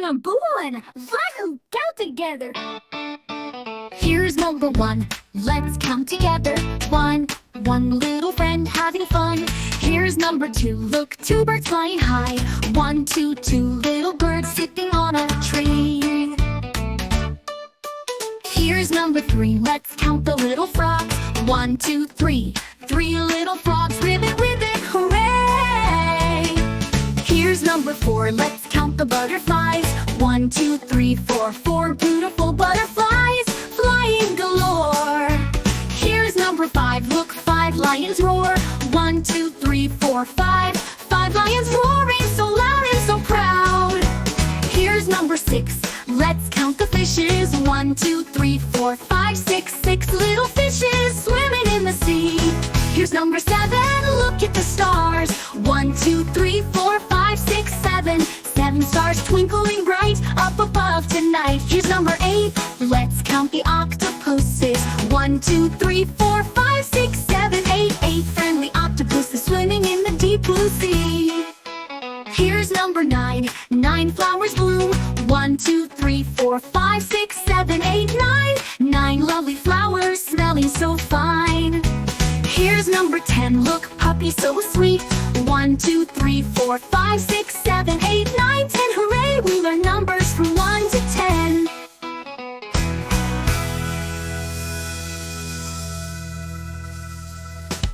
a balloon. Let's count together. Here's number one. Let's count together. One little friend having fun. Here's number two. Look, two birds flying high. One, two little birds sitting on a tree. Here's number three. Let's count the little frogs. One, two, three. Three little frogs. Ribbit, ribbit, hooray! Here's number four. Let's count the butterflies. One, two, three, four. Four beautiful butterflies flying galore. Here's number five. Look, five lions roar. One, two, three, four, five. Five lions roaring so loud and so proud. Here's number six. Let's count the fishes. One, two, three, four, five, six. Six little fishes swimming in the sea. Here's number seven. Look at the stars. One, two, three, four, five, six, seven. Seven stars twinkling bright up above tonight. Here's number eight. Let's count the octopuses. One, two, three, four, five, six, seven, eight. Eight friendly octopuses swimming in the deep blue sea. Here's number nine. Nine flowers bloom. One, two, three, four, five, six, seven, eight, nine. Nine lovely flowers smelling so fine. Here's number 10. Look, puppy so sweet. One, two, three, four, five, six,